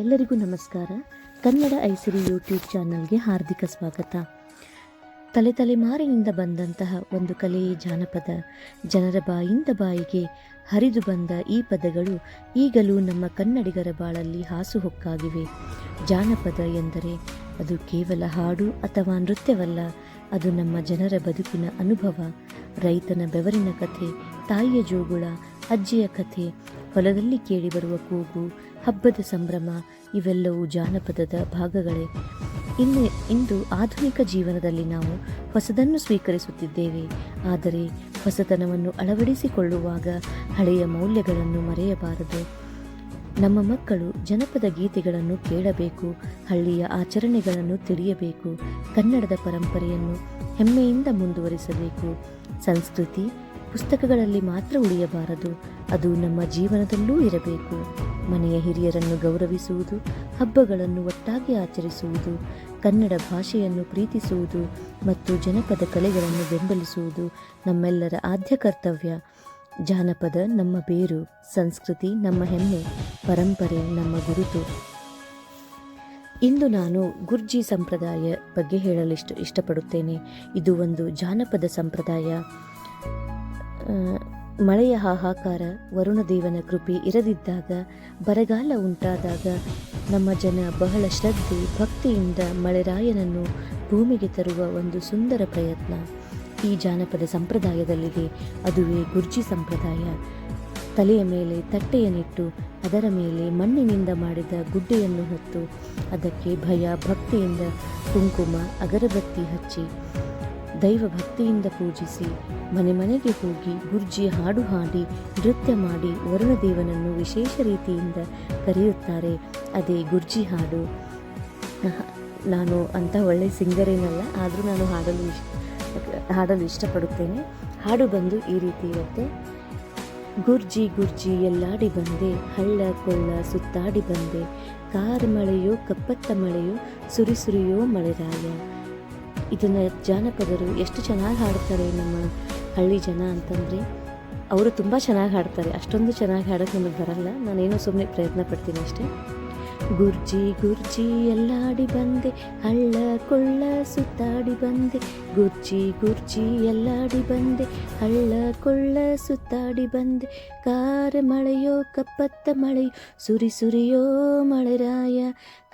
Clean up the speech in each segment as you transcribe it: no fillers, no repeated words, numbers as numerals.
ಎಲ್ಲರಿಗೂ ನಮಸ್ಕಾರ. ಕನ್ನಡ ಐಸಿರಿ ಯೂಟ್ಯೂಬ್ ಚಾನಲ್ಗೆ ಹಾರ್ದಿಕ ಸ್ವಾಗತ. ತಲೆಮಾರಿನಿಂದ ಬಂದಂತಹ ಒಂದು ಕಲೆಯೇ ಜಾನಪದ. ಜನರ ಬಾಯಿಂದ ಬಾಯಿಗೆ ಹರಿದು ಬಂದ ಈ ಪದಗಳು ಈಗಲೂ ನಮ್ಮ ಕನ್ನಡಿಗರ ಬಾಳಲ್ಲಿ ಹಾಸುಹೊಕ್ಕಾಗಿವೆ. ಜಾನಪದ ಎಂದರೆ ಅದು ಕೇವಲ ಹಾಡು ಅಥವಾ ನೃತ್ಯವಲ್ಲ, ಅದು ನಮ್ಮ ಜನರ ಬದುಕಿನ ಅನುಭವ. ರೈತನ ಬೆವರಿನ ಕಥೆ, ತಾಯಿಯ ಜೋಗುಳ, ಅಜ್ಜಿಯ ಕಥೆ, ಹೊಲದಲ್ಲಿ ಕೇಳಿಬರುವ ಕೂಗು, ಹಬ್ಬದ ಸಂಭ್ರಮ, ಇವೆಲ್ಲವೂ ಜಾನಪದದ ಭಾಗಗಳೇ. ಇಂದು ಆಧುನಿಕ ಜೀವನದಲ್ಲಿ ನಾವು ಹೊಸದನ್ನು ಸ್ವೀಕರಿಸುತ್ತಿದ್ದೇವೆ. ಆದರೆ ಹೊಸತನವನ್ನು ಅಳವಡಿಸಿಕೊಳ್ಳುವಾಗ ಹಳೆಯ ಮೌಲ್ಯಗಳನ್ನು ಮರೆಯಬಾರದು. ನಮ್ಮ ಮಕ್ಕಳು ಜನಪದ ಗೀತೆಗಳನ್ನು ಕೇಳಬೇಕು, ಹಳ್ಳಿಯ ಆಚರಣೆಗಳನ್ನು ತಿಳಿಯಬೇಕು, ಕನ್ನಡದ ಪರಂಪರೆಯನ್ನು ಹೆಮ್ಮೆಯಿಂದ ಮುಂದುವರಿಸಬೇಕು. ಸಂಸ್ಕೃತಿ ಪುಸ್ತಕಗಳಲ್ಲಿ ಮಾತ್ರ ಉಳಿಯಬಾರದು, ಅದು ನಮ್ಮ ಜೀವನದಲ್ಲೂ ಇರಬೇಕು. ಮನೆಯ ಹಿರಿಯರನ್ನು ಗೌರವಿಸುವುದು, ಹಬ್ಬಗಳನ್ನು ಒಟ್ಟಾಗಿ ಆಚರಿಸುವುದು, ಕನ್ನಡ ಭಾಷೆಯನ್ನು ಪ್ರೀತಿಸುವುದು ಮತ್ತು ಜನಪದ ಕಲೆಗಳನ್ನು ಬೆಂಬಲಿಸುವುದು ನಮ್ಮೆಲ್ಲರ ಆದ್ಯ ಕರ್ತವ್ಯ. ಜಾನಪದ ನಮ್ಮ ಬೇರು, ಸಂಸ್ಕೃತಿ ನಮ್ಮ ಹೆಮ್ಮೆ, ಪರಂಪರೆ ನಮ್ಮ ಗುರುತು. ಇಂದು ನಾನು ಗುರ್ಜಿ ಸಂಪ್ರದಾಯ ಬಗ್ಗೆ ಹೇಳಲು ಇಷ್ಟಪಡುತ್ತೇನೆ. ಇದು ಒಂದು ಜಾನಪದ ಸಂಪ್ರದಾಯ. ಮಳೆಯ ಹಾಹಾಕಾರ, ವರುಣದೇವನ ಕೃಪೆ ಇರದಿದ್ದಾಗ, ಬರಗಾಲ ಉಂಟಾದಾಗ ನಮ್ಮ ಜನ ಬಹಳ ಶ್ರದ್ಧೆ ಭಕ್ತಿಯಿಂದ ಮಳೆರಾಯನನ್ನು ಭೂಮಿಗೆ ತರುವ ಒಂದು ಸುಂದರ ಪ್ರಯತ್ನ ಈ ಜಾನಪದ ಸಂಪ್ರದಾಯದಲ್ಲಿದೆ. ಅದುವೇ ಗುರ್ಜಿ ಸಂಪ್ರದಾಯ. ತಲೆಯ ಮೇಲೆ ತಟ್ಟೆಯನ್ನಿಟ್ಟು ಅದರ ಮೇಲೆ ಮಣ್ಣಿನಿಂದ ಮಾಡಿದ ಗುಡ್ಡೆಯನ್ನು ಹೊತ್ತು ಅದಕ್ಕೆ ಭಯ ಭಕ್ತಿಯಿಂದ ಕುಂಕುಮ ಅಗರಬತ್ತಿ ಹಚ್ಚಿ ದೈವ ಭಕ್ತಿಯಿಂದ ಪೂಜಿಸಿ ಮನೆ ಮನೆಗೆ ಹೋಗಿ ಗುರ್ಜಿ ಹಾಡು ಹಾಡಿ ನೃತ್ಯ ಮಾಡಿ ವರುಣದೇವನನ್ನು ವಿಶೇಷ ರೀತಿಯಿಂದ ಕರೆಯುತ್ತಾರೆ. ಅದೇ ಗುರ್ಜಿ ಹಾಡು. ನಾನು ಅಂಥ ಒಳ್ಳೆಯ ಸಿಂಗರೇನಲ್ಲ, ಆದರೂ ನಾನು ಹಾಡಲು ಇಷ್ಟಪಡುತ್ತೇನೆ. ಹಾಡು ಬಂದು ಈ ರೀತಿ ಇರುತ್ತೆ. ಗುರ್ಜಿ ಗುರ್ಜಿ ಎಲ್ಲಾಡಿ ಬಂದೆ, ಹಳ್ಳ ಕೊಳ್ಳ ಸುತ್ತಾಡಿ ಬಂದೆ, ಕಾರ್ ಮಳೆಯೋ ಕಪ್ಪತ್ತ ಮಳೆಯೋ ಸುರಿಯೋ ಮಳೆರಾಯ. ಇದನ್ನು ಜಾನಪದರು ಎಷ್ಟು ಚೆನ್ನಾಗಿ ಹಾಡ್ತಾರೆ ನಮ್ಮ ಹಳ್ಳಿ ಜನ ಅಂತಂದರೆ, ಅವರು ತುಂಬ ಚೆನ್ನಾಗಿ ಹಾಡ್ತಾರೆ. ಅಷ್ಟೊಂದು ಚೆನ್ನಾಗಿ ಹಾಡೋಕ್ಕೆ ನಮಗೆ ಬರಲ್ಲ, ನಾನೇನೋ ಸುಮ್ಮನೆ ಪ್ರಯತ್ನ ಪಡ್ತೀನಿ ಅಷ್ಟೇ. ಗುರ್ಜಿ ಗುರ್ಜಿ ಎಲ್ಲಾಡಿ ಬಂದೆ, ಹಳ್ಳ ಕೊಳ್ಳ ಸುತ್ತಾಡಿ ಬಂದೆ, ಗುರ್ಜಿ ಗುರ್ಜಿ ಎಲ್ಲಾಡಿ ಬಂದೆ, ಹಳ್ಳ ಕೊಳ್ಳ ಸುತ್ತಾಡಿ ಬಂದೆ, ಕಾರ ಮಳೆಯೋ ಕಪ್ಪತ್ತ ಮಳೆಯೋ ಸುರಿಯೋ ಮಳೆರಾಯ,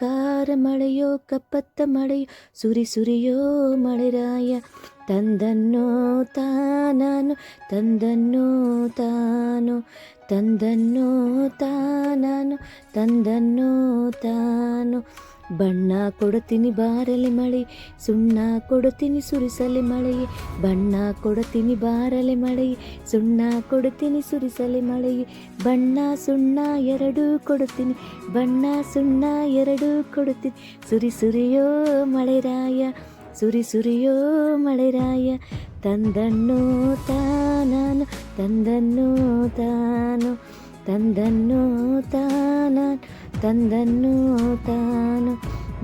ಕಾರ ಮಳೆಯೋ ಕಪ್ಪತ್ತ ಮಳೆಯೋ ಸುರಿಯೋ ಮಳೆರಾಯ. ತಂದನ್ನೋ ತಾನಾನು ತಂದನ್ನೋ ತಾನು ತಂದನ್ನೋ ತಾನಾನು ತಂದನ್ನೋ ತಾನು. ಬಣ್ಣ ಕೊಡುತ್ತೀನಿ ಬಾರಲೆ ಮಳೆ, ಸುಣ್ಣ ಕೊಡುತ್ತೀನಿ ಸುರಿಸಲೆ ಮಳೆಯೇ, ಬಣ್ಣ ಕೊಡುತ್ತೀನಿ ಬಾರಲೆ ಮಳೆಯೇ, ಸುಣ್ಣ ಕೊಡುತ್ತೀನಿ ಸುರಿಸಲೆ ಮಳೆಯೇ, ಬಣ್ಣ ಸುಣ್ಣ ಎರಡೂ ಕೊಡುತ್ತೀನಿ, ಬಣ್ಣ ಸುಣ್ಣ ಎರಡೂ ಕೊಡುತ್ತೀನಿ, ಸುರಿಯೋ ಮಳೆರಾಯ, ಸುರಿಯೋ ಮಳೆರಾಯ. ತಂದನ್ನೋ ತಾನಾನು ತಂದನ್ನೋ ತಾನು ತಂದನ್ನೋ ತಾನಾನು ತಂದನ್ನೋ ತಾನು.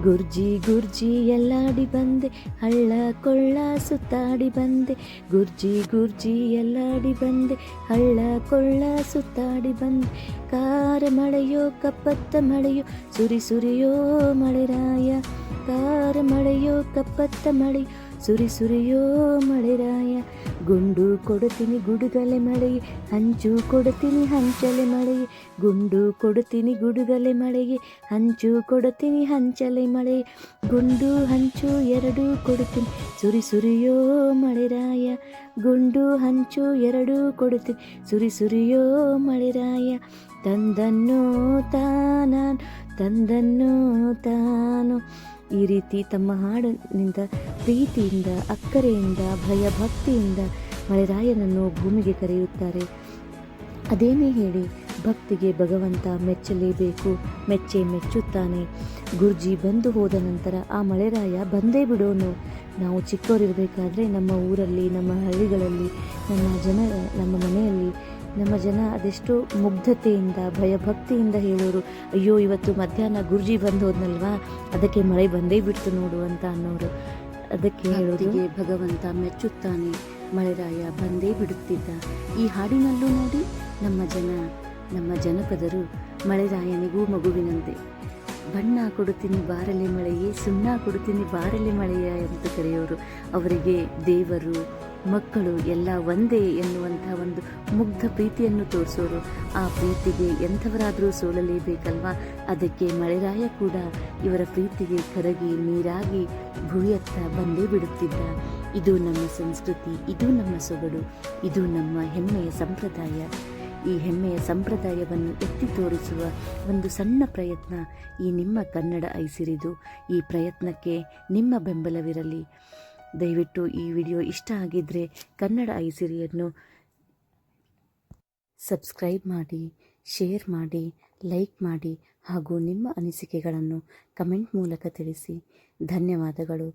ಗುರ್ಜಿ ಗುರ್ಜಿ ಎಲ್ಲಾಡಿ ಬಂದೆ, ಹಳ್ಳ ಕೊಳ್ಳ ಸುತ್ತಾಡಿ ಬಂದೆ, ಗುರ್ಜಿ ಗುರ್ಜಿ ಎಲ್ಲಾಡಿ ಬಂದೆ, ಹಳ್ಳ ಕೊಳ್ಳ ಸುತ್ತಾಡಿ ಬಂದೆ, ಕಾರ ಮಳೆಯೋ ಕಪ್ಪತ್ತ ಮಳೆಯೋ ಸುರಿಯೋ ಮಳೆರಾಯ, ಕಾರ ಮಳೆಯೋ ಕಪ್ಪತ್ತ ಮಳೆಯೋ ಸುರಿಯೋ ಮಳೆರಾಯ. ಗುಂಡು ಕೊಡುತ್ತೀನಿ ಗುಡುಗಲೆ ಮಳೆಯೇ, ಹಂಚು ಕೊಡುತ್ತೀನಿ ಹಂಚಲೆ ಮಳೆಯೇ, ಗುಂಡು ಕೊಡುತ್ತೀನಿ ಗುಡುಗಲೆ ಮಳೆಯೇ, ಹಂಚು ಕೊಡುತ್ತೀನಿ ಹಂಚಲೆ ಮಳೆಯೇ, ಗುಂಡು ಹಂಚು ಎರಡೂ ಕೊಡುತ್ತೀನಿ, ಸುರಿಯೋ ಮಳೆರಾಯ, ಗುಂಡು ಹಂಚು ಎರಡೂ ಕೊಡುತ್ತೀನಿ, ಸುರಿಯೋ ಮಳೆರಾಯ. ತಂದನ್ನೋ ತಾನಾನು ತಂದನ್ನೋ ತಾನು. ಈ ರೀತಿ ತಮ್ಮ ಹಾಡಿನಿಂದ ಪ್ರೀತಿಯಿಂದ ಅಕ್ಕರೆಯಿಂದ ಭಯ ಭಕ್ತಿಯಿಂದ ಮಳೆರಾಯನನ್ನು ಭೂಮಿಗೆ ಕರೆಯುತ್ತಾರೆ. ಅದೇನೇ ಹೇಳಿ, ಭಕ್ತಿಗೆ ಭಗವಂತ ಮೆಚ್ಚಲೇಬೇಕು, ಮೆಚ್ಚುತ್ತಾನೆ. ಗುರ್ಜಿ ಬಂದು ಹೋದ ನಂತರ ಆ ಮಳೆರಾಯ ಬಂದೇ ಬಿಡೋನು. ನಾವು ಚಿಕ್ಕವರಿರಬೇಕಾದ್ರೆ ನಮ್ಮ ಊರಲ್ಲಿ, ನಮ್ಮ ಹಳ್ಳಿಗಳಲ್ಲಿ, ನಮ್ಮ ಮನೆಯಲ್ಲಿ ನಮ್ಮ ಜನ ಅದೆಷ್ಟೋ ಮುಗ್ಧತೆಯಿಂದ ಭಯಭಕ್ತಿಯಿಂದ ಹೇಳೋರು, ಅಯ್ಯೋ ಇವತ್ತು ಮಧ್ಯಾಹ್ನ ಗುರ್ಜಿ ಬಂದು ಹೋದ್ನಲ್ವಾ, ಅದಕ್ಕೆ ಮಳೆ ಬಂದೇ ಬಿಡ್ತು ನೋಡು ಅಂತ ಅನ್ನೋರು. ಅದಕ್ಕೆ ಹೇಳೋರಿಗೆ ಭಗವಂತ ಮೆಚ್ಚುತ್ತಾನೆ, ಮಳೆರಾಯ ಬಂದೇ ಬಿಡುತ್ತಿದ್ದ. ಈ ಹಾಡಿನಲ್ಲೂ ನೋಡಿ ನಮ್ಮ ಜನಪದರು ಮಳೆರಾಯನಿಗೂ ಮಗುವಿನಂತೆ ಬಣ್ಣ ಕೊಡುತ್ತೀನಿ ಬಾರಲೆ ಮಳೆಯೇ, ಸುಣ್ಣ ಕೊಡುತ್ತೀನಿ ಬಾರಲೆ ಮಳೆಯ ಅಂತ ಕರೆಯೋರು. ಅವರಿಗೆ ದೇವರು ಮಕ್ಕಳು ಎಲ್ಲ ಒಂದೇ ಎನ್ನುವಂಥ ಒಂದು ಮುಗ್ಧ ಪ್ರೀತಿಯನ್ನು ತೋರಿಸೋರು. ಆ ಪ್ರೀತಿಗೆ ಎಂಥವರಾದರೂ ಸೋಲಲೇಬೇಕಲ್ವಾ, ಅದಕ್ಕೆ ಮಳೆರಾಯ ಕೂಡ ಇವರ ಪ್ರೀತಿಗೆ ಕರಗಿ ನೀರಾಗಿ ಭೂಯತ್ತ ಬಂದೇ ಬಿಡುತ್ತಿದ್ದ. ಇದು ನಮ್ಮ ಸಂಸ್ಕೃತಿ, ಇದು ನಮ್ಮ ಸೊಗಡು, ಇದು ನಮ್ಮ ಹೆಮ್ಮೆಯ ಸಂಪ್ರದಾಯ. ಈ ಹೆಮ್ಮೆಯ ಸಂಪ್ರದಾಯವನ್ನು ಎತ್ತಿ ತೋರಿಸುವ ಒಂದು ಸಣ್ಣ ಪ್ರಯತ್ನ ಈ ನಿಮ್ಮ ಕನ್ನಡ ಐಸಿರಿದು. ಈ ಪ್ರಯತ್ನಕ್ಕೆ ನಿಮ್ಮ ಬೆಂಬಲವಿರಲಿ. ದಯವಿಟ್ಟು ಈ ವಿಡಿಯೋ ಇಷ್ಟ ಆಗಿದ್ದರೆ ಕನ್ನಡ ಐಸಿರಿಯನ್ನು ಸಬ್ಸ್ಕ್ರೈಬ್ ಮಾಡಿ, ಶೇರ್ ಮಾಡಿ, ಲೈಕ್ ಮಾಡಿ ಹಾಗೂ ನಿಮ್ಮ ಅನಿಸಿಕೆಗಳನ್ನು ಕಮೆಂಟ್ ಮೂಲಕ ತಿಳಿಸಿ. ಧನ್ಯವಾದಗಳು.